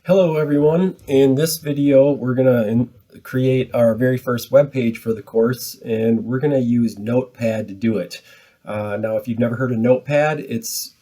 Hello everyone. In this video we're going to create our very first web page for the course, and we're going to use Notepad to do it. Now if you've never heard of Notepad, it's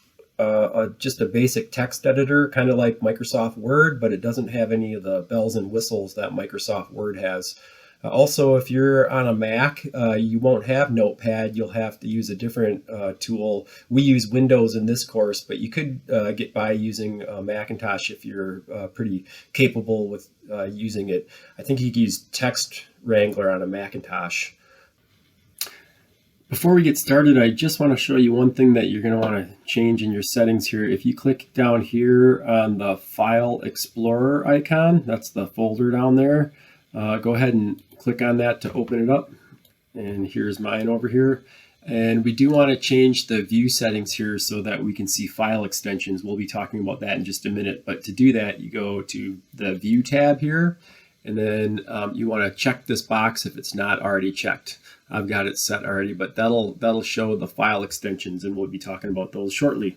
just a basic text editor, kind of like Microsoft Word, but it doesn't have any of the bells and whistles that Microsoft Word has. Also, if you're on a Mac, you won't have Notepad. You'll have to use a different tool. We use Windows in this course, but you could get by using Macintosh if you're pretty capable with using it. I think you could use Text Wrangler on a Macintosh. Before we get started, I just want to show you one thing that you're going to want to change in your settings here. If you click down here on the File Explorer icon, that's the folder down there, go ahead and click on that to open it up. And here's mine over here. And we do want to change the view settings here so that we can see file extensions. We'll be talking about that in just a minute. But to do that, you go to the View tab here, and then you want to check this box if it's not already checked. I've got it set already, but that'll show the file extensions, and we'll be talking about those shortly.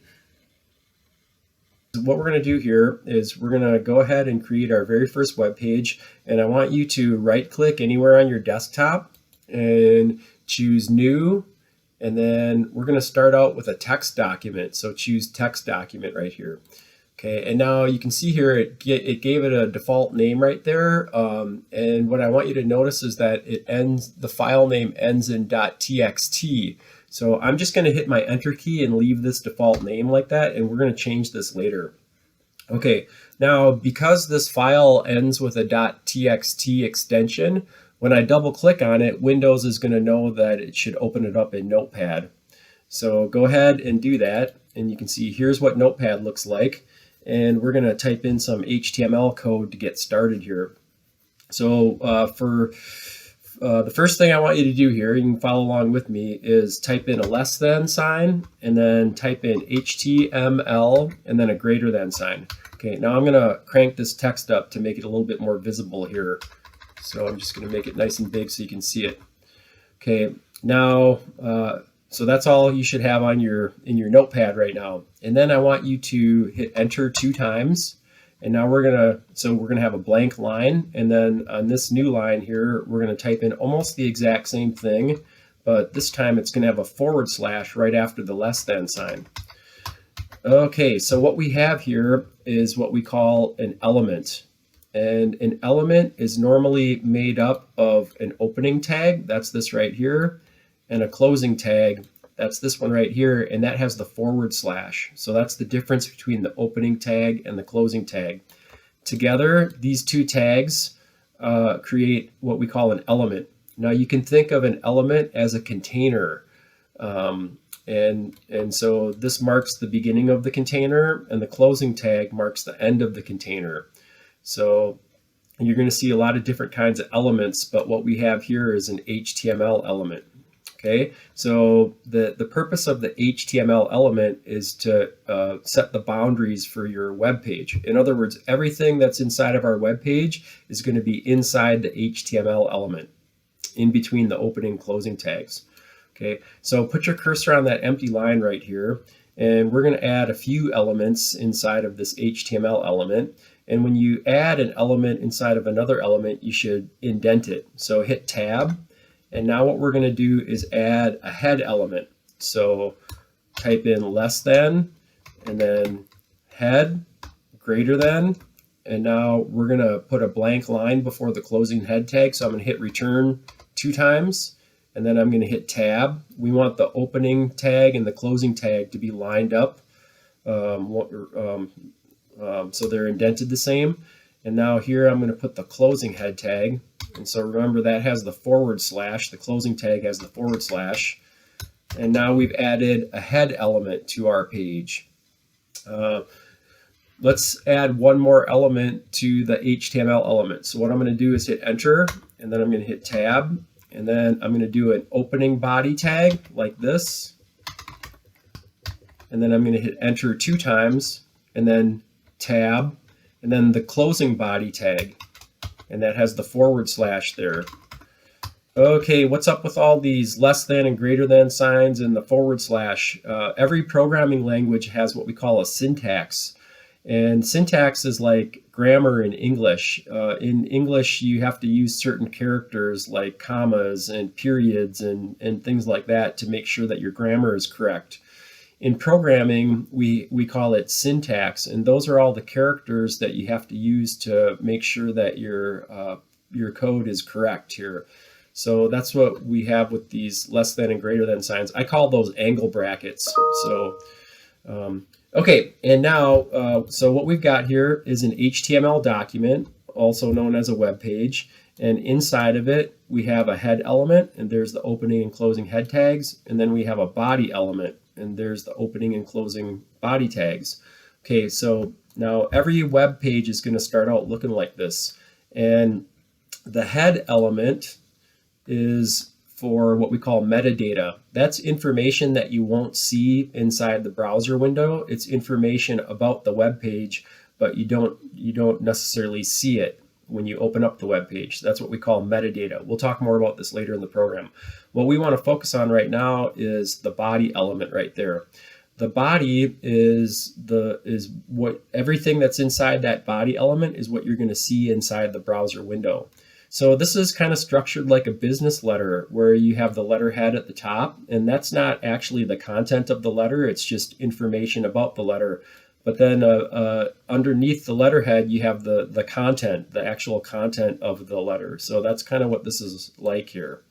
What we're going to do here is we're going to go ahead and create our very first web page, and I want you to right click anywhere on your desktop and choose New, and then we're going to start out with a text document, so choose Text Document right here. Okay, and now you can see here it gave it a default name right there, and what I want you to notice is that the file name ends in .txt. So I'm just going to hit my enter key and leave this default name like that, and we're going to change this later. Okay, now because this file ends with a .txt extension, when I double click on it, Windows is going to know that it should open it up in Notepad. So go ahead and do that, and you can see here's what Notepad looks like, and we're going to type in some HTML code to get started here. So the first thing I want you to do here, you can follow along with me, is type in a less than sign, and then type in HTML, and then a greater than sign. Okay, now I'm going to crank this text up to make it a little bit more visible here. So I'm just going to make it nice and big so you can see it. Okay, now, so that's all you should have on in your Notepad right now. And then I want you to hit enter 2 times. And now we're gonna have a blank line, and then on this new line here, we're gonna type in almost the exact same thing, but this time it's gonna have a / right after the less than sign. Okay, so what we have here is what we call an element. And an element is normally made up of an opening tag, that's this right here, and a closing tag, that's this one right here, and that has the /. So that's the difference between the opening tag and the closing tag. Together, these two tags create what we call an element. Now you can think of an element as a container. And so this marks the beginning of the container, and the closing tag marks the end of the container. So you're going to see a lot of different kinds of elements, but what we have here is an HTML element. Okay, so the purpose of the HTML element is to set the boundaries for your web page. In other words, everything that's inside of our web page is going to be inside the HTML element, in between the opening and closing tags. Okay, so put your cursor on that empty line right here, and we're going to add a few elements inside of this HTML element. And when you add an element inside of another element, you should indent it. So hit Tab. And now what we're going to do is add a head element. So type in less than, and then head, greater than, and now we're going to put a blank line before the closing head tag. So I'm going to hit return 2 times, and then I'm going to hit tab. We want the opening tag and the closing tag to be lined up, so they're indented the same. And now here I'm going to put the closing head tag. And so remember that has the /, the closing tag has the /. And now we've added a head element to our page. Let's add one more element to the HTML element. So what I'm going to do is hit enter, and then I'm going to hit tab, and then I'm going to do an opening body tag like this. And then I'm going to hit enter 2 times, and then tab, and then the closing body tag. And that has the / there. Okay, what's up with all these less than and greater than signs and the /? Every programming language has what we call a syntax. And syntax is like grammar in English. In English, you have to use certain characters like commas and periods and things like that to make sure that your grammar is correct. In programming, we call it syntax, and those are all the characters that you have to use to make sure that your code is correct here. So that's what we have with these less than and greater than signs. I call those angle brackets. So okay, and now, so what we've got here is an HTML document, also known as a web page. And inside of it, we have a head element, and there's the opening and closing head tags. And then we have a body element, and there's the opening and closing body tags. Okay, so now every web page is going to start out looking like this. And the head element is for what we call metadata. That's information that you won't see inside the browser window. It's information about the web page, but you don't necessarily see it when you open up the web page. That's what we call metadata. We'll talk more about this later in the program. What we want to focus on right now is the body element right there. The body is what everything that's inside that body element is what you're going to see inside the browser window. So this is kind of structured like a business letter where you have the letterhead at the top, and that's not actually the content of the letter, it's just information about the letter. But then underneath the letterhead, you have the content, the actual content of the letter. So that's kind of what this is like here.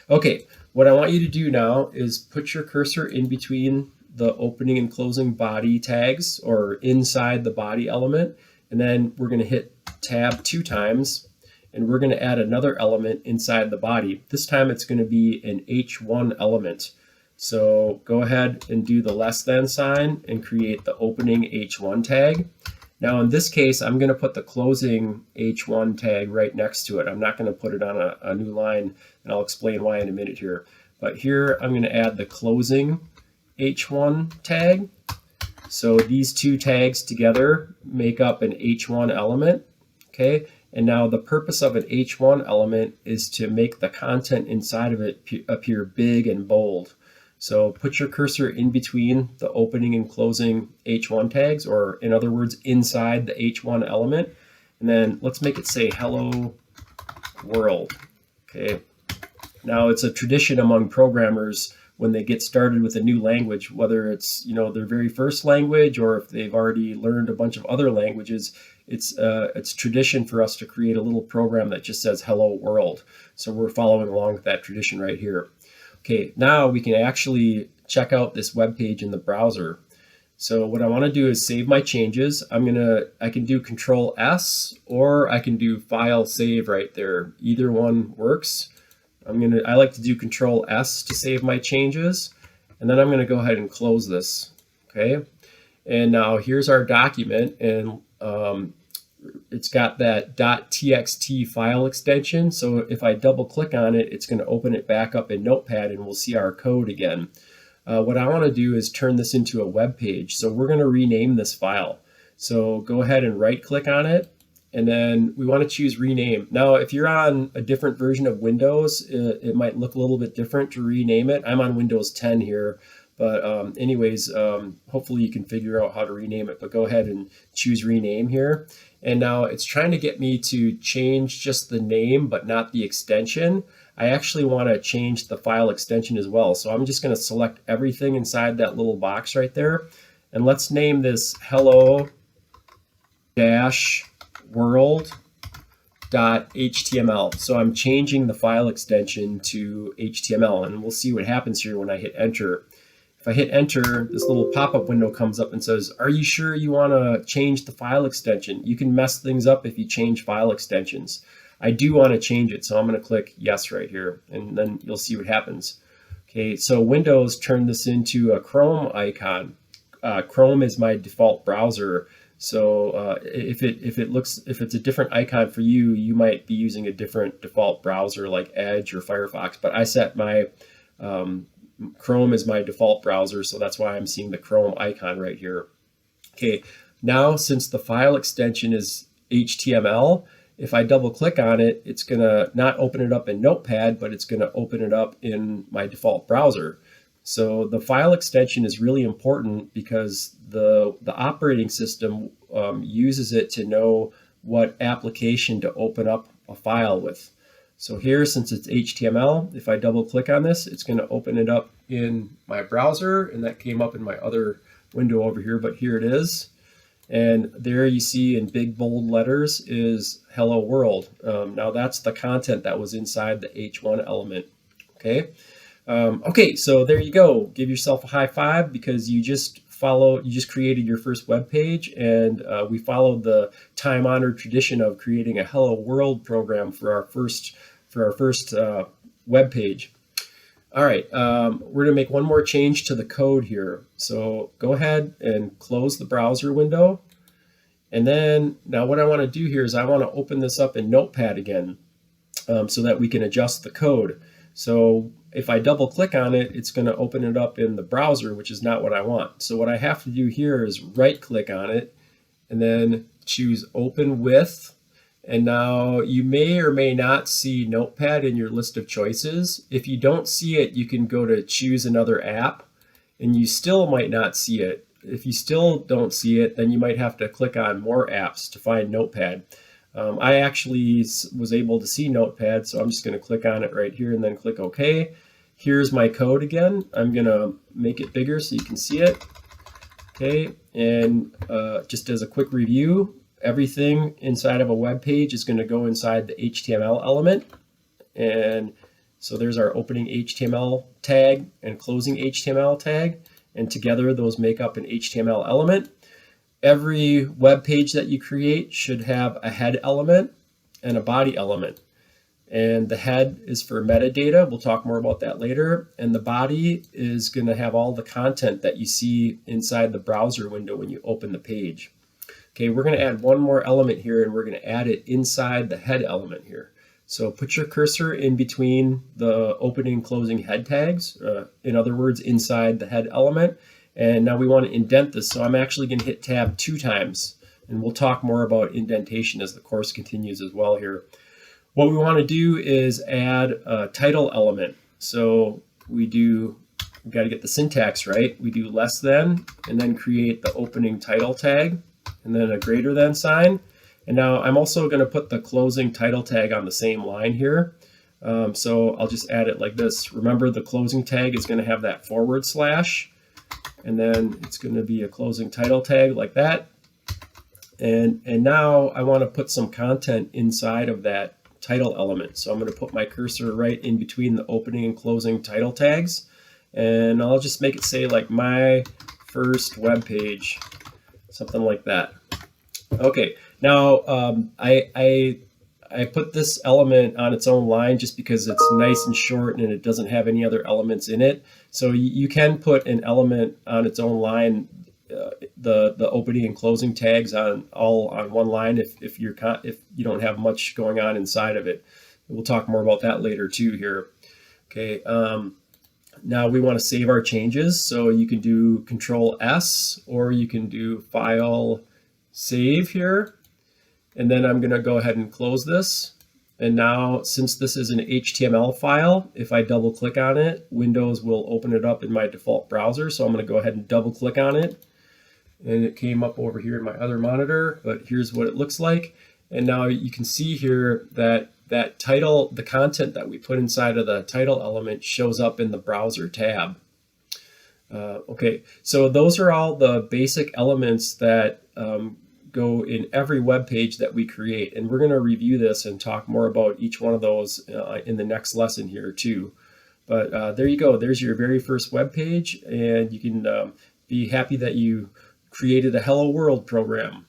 Okay, what I want you to do now is put your cursor in between the opening and closing body tags or inside the body element, and then we're going to hit tab 2 times. And we're going to add another element inside the body. This time it's going to be an H1 element. So go ahead and do the less than sign and create the opening H1 tag. Now in this case, I'm going to put the closing H1 tag right next to it. I'm not going to put it on a new line, and I'll explain why in a minute here. But here I'm going to add the closing H1 tag. So these two tags together make up an H1 element. Okay. And now the purpose of an H1 element is to make the content inside of it appear big and bold. So put your cursor in between the opening and closing H1 tags, or in other words, inside the H1 element. And then let's make it say hello world. Okay. Now it's a tradition among programmers when they get started with a new language, whether it's their very first language or if they've already learned a bunch of other languages, it's tradition for us to create a little program that just says hello world. So we're following along with that tradition right here. Okay, now we can actually check out this web page in the browser. So what I want to do is save my changes. I can do Control S or I can do File Save right there. Either one works. I like to do Control S to save my changes, and then I'm going to go ahead and close this. Okay, and now here's our document, and it's got that .txt file extension. So if I double click on it, it's going to open it back up in Notepad, and we'll see our code again. What I want to do is turn this into a web page. So we're going to rename this file. So go ahead and right click on it, and then we want to choose rename. Now, if you're on a different version of Windows, it might look a little bit different to rename it. I'm on Windows 10 here, but anyways, hopefully you can figure out how to rename it. But go ahead and choose rename here. And now it's trying to get me to change just the name, but not the extension. I actually want to change the file extension as well. So I'm just going to select everything inside that little box right there. And let's name this hello-world.html. So I'm changing the file extension to HTML, and we'll see what happens here when I hit enter. If I hit enter, this little pop-up window comes up and says, are you sure you want to change the file extension? You can mess things up if you change file extensions. I do want to change it, so I'm going to click yes right here, and then you'll see what happens. Okay, so Windows turned this into a Chrome icon. Chrome is my default browser, so if it's a different icon for you, you might be using a different default browser like Edge or Firefox. But I set my Chrome is my default browser, so that's why I'm seeing the Chrome icon right here. Okay, now since the file extension is HTML, if I double click on it, it's gonna not open it up in Notepad, but it's gonna open it up in my default browser. So the file extension is really important because the operating system uses it to know what application to open up a file with. So here, since it's HTML, if I double click on this, it's going to open it up in my browser, and that came up in my other window over here, but here it is. And there you see in big bold letters is hello world. Now that's the content that was inside the H1 element. Okay. Okay, so there you go. Give yourself a high five because you just created your first web page, and we followed the time-honored tradition of creating a hello world program for our first web page. All right, we're gonna make one more change to the code here. So go ahead and close the browser window. And then now what I wanna do here is I wanna open this up in Notepad again so that we can adjust the code. So if I double click on it, it's gonna open it up in the browser, which is not what I want. So what I have to do here is right click on it and then choose open with. And now you may or may not see Notepad in your list of choices. If you don't see it, you can go to choose another app and you still might not see it. If you still don't see it, then you might have to click on more apps to find Notepad. I actually was able to see Notepad, so I'm just going to click on it right here and then click OK. Here's my code again. I'm going to make it bigger so you can see it. Okay, and just as a quick review, everything inside of a web page is going to go inside the HTML element. And so there's our opening HTML tag and closing HTML tag. And together those make up an HTML element. Every web page that you create should have a head element and a body element. And the head is for metadata. We'll talk more about that later. And the body is going to have all the content that you see inside the browser window when you open the page. Okay, we're going to add one more element here, and we're going to add it inside the head element here. So put your cursor in between the opening and closing head tags, in other words, inside the head element. And now we want to indent this, so I'm actually going to hit tab 2 times, and we'll talk more about indentation as the course continues as well here. What we want to do is add a title element. So we've got to get the syntax right. We do less than, and then create the opening title tag, and then a greater than sign. And now I'm also going to put the closing title tag on the same line here. So I'll just add it like this. Remember, the closing tag is going to have that /, and then it's going to be a closing title tag like that. And now I want to put some content inside of that title element. So I'm going to put my cursor right in between the opening and closing title tags. And I'll just make it say like my first web page, something like that. Okay, now I put this element on its own line just because it's nice and short and it doesn't have any other elements in it. So you can put an element on its own line, the opening and closing tags all on one line if you don't have much going on inside of it. We'll talk more about that later too here. Okay, now we want to save our changes, so you can do Control S or you can do File Save here. And then I'm going to go ahead and close this. And now, since this is an HTML file, if I double click on it, Windows will open it up in my default browser. So I'm going to go ahead and double click on it. And it came up over here in my other monitor, but here's what it looks like. And now you can see here that title, the content that we put inside of the title element shows up in the browser tab. Okay, so those are all the basic elements that go in every web page that we create, and we're going to review this and talk more about each one of those in the next lesson here too. But there you go, there's your very first web page, and you can be happy that you created a Hello World program.